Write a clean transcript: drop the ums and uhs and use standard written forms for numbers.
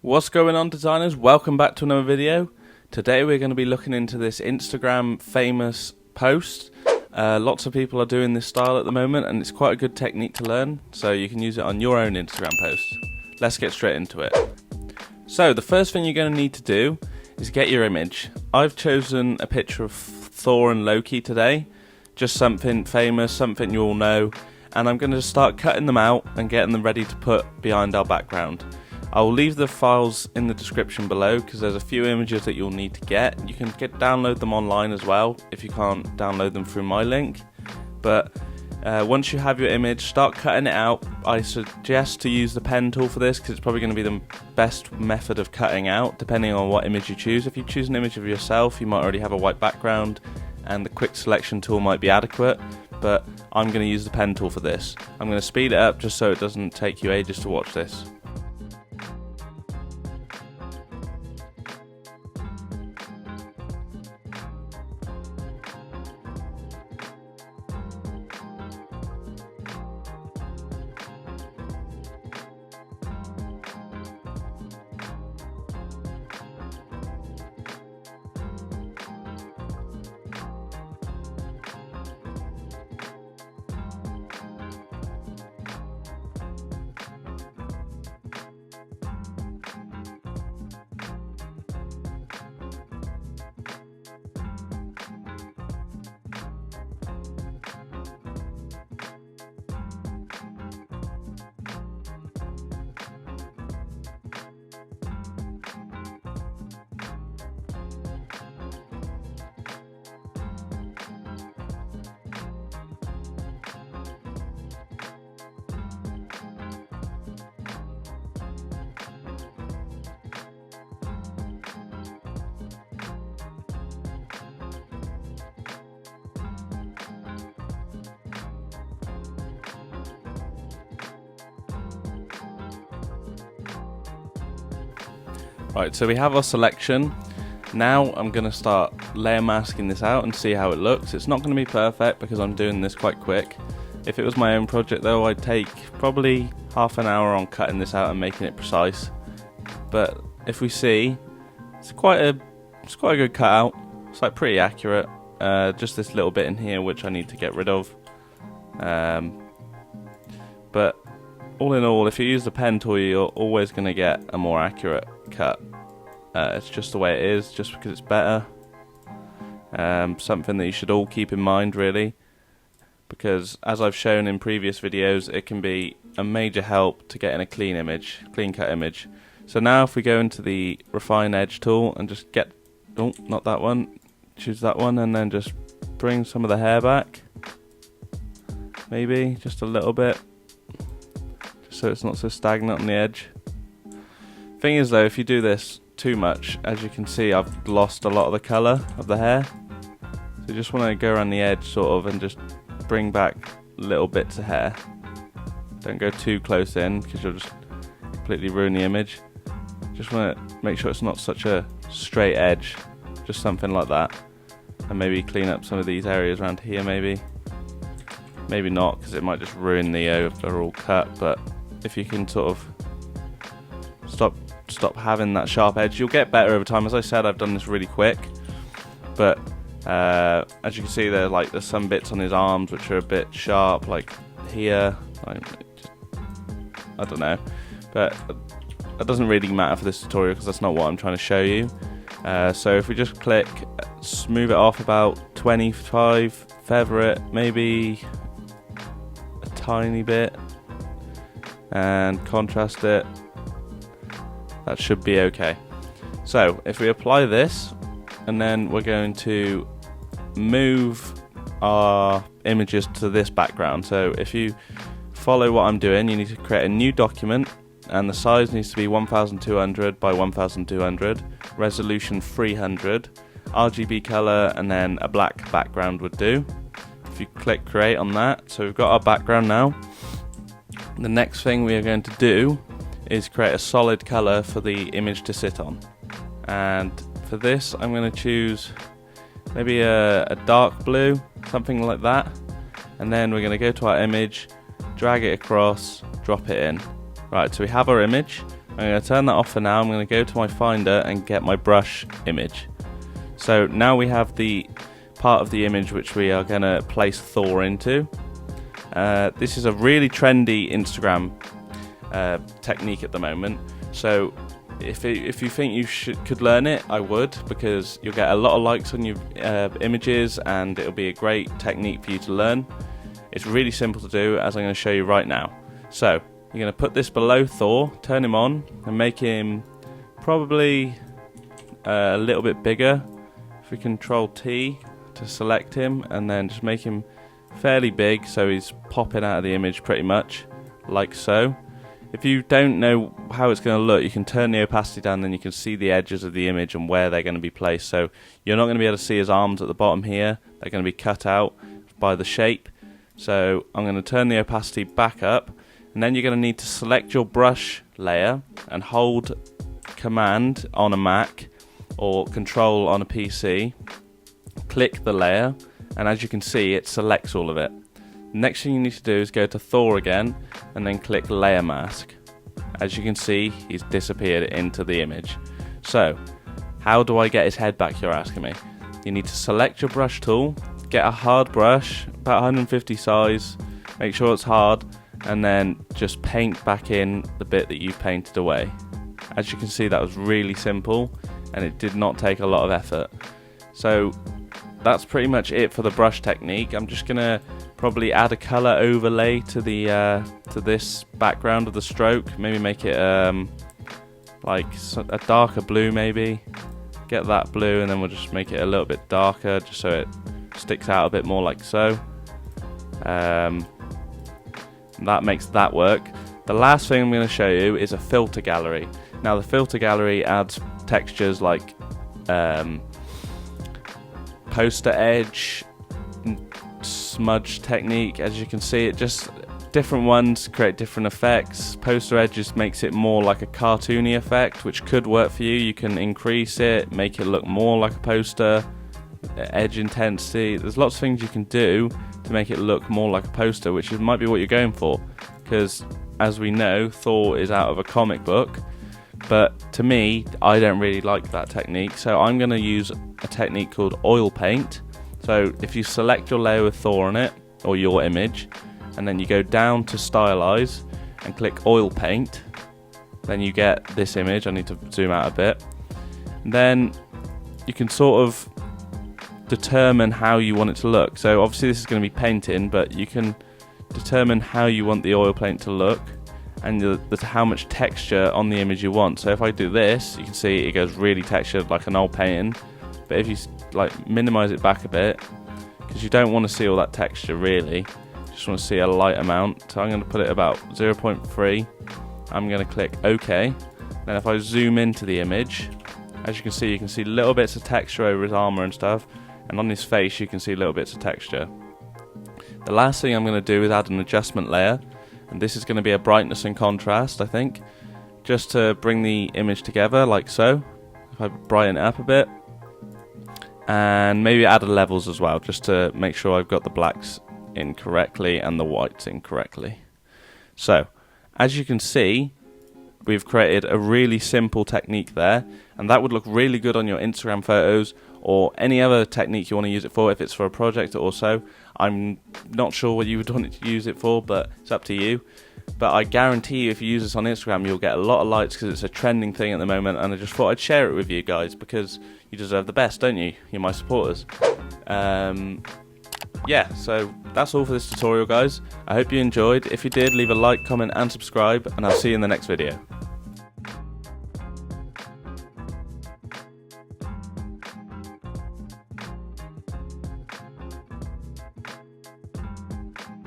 What's going on, designers? Welcome back to another video. Today we're going to be looking into this Instagram famous post. Lots of people are doing this style at the moment and it's quite a good technique to learn, so you can use it on your own Instagram post. Let's get straight into it. So the first thing you're going to need to do is get your image. I've chosen a picture of Thor and Loki today, just something famous, something you all know, and I'm going to start cutting them out and getting them ready to put behind our background. I will leave the files in the description below because there's a few images that you'll need to get. You can download them online as well if you can't download them through my link. But once you have your image, start cutting it out. I suggest to use the pen tool for this because it's probably going to be the best method of cutting out depending on what image you choose. If you choose an image of yourself, you might already have a white background and the quick selection tool might be adequate, but I'm going to use the pen tool for this. I'm going to speed it up just so it doesn't take you ages to watch this. Right, so we have our selection. Now I'm going to start layer masking this out and see how it looks. It's not going to be perfect because I'm doing this quite quick. If it was my own project though, I'd take probably half an hour on cutting this out and making it precise. But if we see, it's quite a good cutout. It's like pretty accurate. Just this little bit in here which I need to get rid of. But all in all, if you use the pen tool, you're always going to get a more accurate cut. It's just the way it is, just because it's better. Something that you should all keep in mind, really, because as I've shown in previous videos, it can be a major help to getting a clean cut image. So now if we go into the refine edge tool and just get, oh, not that one, choose that one, and then just bring some of the hair back, maybe just a little bit, just so it's not so stagnant on the edge. Thing is though, if you do this too much, as you can see, I've lost a lot of the colour of the hair. So you just want to go around the edge sort of and just bring back little bits of hair. Don't go too close in because you'll just completely ruin the image. Just want to make sure it's not such a straight edge, just something like that. And maybe clean up some of these areas around here maybe. Maybe not, because it might just ruin the overall cut, but if you can sort of stop having that sharp edge, you'll get better over time. As I said, I've done this really quick, but as you can see there's some bits on his arms which are a bit sharp, like here, I don't know, but that doesn't really matter for this tutorial because that's not what I'm trying to show you. So if we just click, smooth it off about 25, feather it maybe a tiny bit, and contrast it. That should be okay. So if we apply this, and then we're going to move our images to this background. So if you follow what I'm doing, you need to create a new document, and the size needs to be 1200 by 1200, resolution 300, RGB color, and then a black background would do. If you click create on that, so we've got our background now. The next thing we are going to do is create a solid color for the image to sit on, and for this I'm going to choose maybe a dark blue, something like that, and then we're going to go to our image, drag it across, drop it in. Right, so we have our image. I'm going to turn that off for now. I'm going to go to my Finder and get my brush image. So now we have the part of the image which we are going to place Thor into. This is a really trendy Instagram technique at the moment. So if you think you could learn it, I would, because you'll get a lot of likes on your images and it'll be a great technique for you to learn. It's really simple to do, as I'm going to show you right now. So you're going to put this below Thor, turn him on, and make him probably a little bit bigger. If we Control T to select him, and then just make him fairly big so he's popping out of the image pretty much, like so. If you don't know how it's going to look, you can turn the opacity down, then you can see the edges of the image and where they're going to be placed. So you're not going to be able to see his arms at the bottom here. They're going to be cut out by the shape. So I'm going to turn the opacity back up, and then you're going to need to select your brush layer and hold Command on a Mac or Control on a PC. Click the layer, and as you can see, it selects all of it. Next thing you need to do is go to Thor again and then click Layer Mask. As you can see, he's disappeared into the image. So, how do I get his head back, you're asking me? You need to select your brush tool, get a hard brush, about 150 size, make sure it's hard, and then just paint back in the bit that you've painted away. As you can see, that was really simple and it did not take a lot of effort. So that's pretty much it for the brush technique. I'm just gonna probably add a color overlay to the to this background of the stroke. Maybe make it like a darker blue, maybe. Get that blue, and then we'll just make it a little bit darker, just so it sticks out a bit more, like so. That makes that work. The last thing I'm going to show you is a filter gallery. Now the filter gallery adds textures like poster edge, smudge technique. As you can see, it just different ones create different effects. Poster edge just makes it more like a cartoony effect, which could work for you. You can increase it, make it look more like a poster. Edge intensity, there's lots of things you can do to make it look more like a poster, which might be what you're going for, because as we know, Thor is out of a comic book. But to me, I don't really like that technique, so I'm going to use a technique called oil paint. So if you select your layer with Thor on it, or your image, and then you go down to stylize and click oil paint, then you get this image. I need to zoom out a bit. And then you can sort of determine how you want it to look. So obviously this is going to be painting, but you can determine how you want the oil paint to look and how much texture on the image you want. So if I do this, you can see it goes really textured like an old painting. But if you like minimize it back a bit, because you don't want to see all that texture really, you just want to see a light amount. So I'm going to put it about 0.3. I'm going to click OK. Then if I zoom into the image, as you can see little bits of texture over his armor and stuff, and on his face you can see little bits of texture. The last thing I'm going to do is add an adjustment layer, and this is going to be a brightness and contrast, I think, just to bring the image together like so. If I brighten it up a bit, and maybe add levels as well, just to make sure I've got the blacks in correctly and the whites in correctly. So as you can see, we've created a really simple technique there, and that would look really good on your Instagram photos or any other technique you want to use it for, if it's for a project or so. I'm not sure what you would want to use it for, but it's up to you. But I guarantee you, if you use this on Instagram, you'll get a lot of likes, because it's a trending thing at the moment, and I just thought I'd share it with you guys, because you deserve the best, don't you? You're my supporters. Yeah, so that's all for this tutorial, guys. I hope you enjoyed. If you did, leave a like, comment and subscribe, and I'll see you in the next video.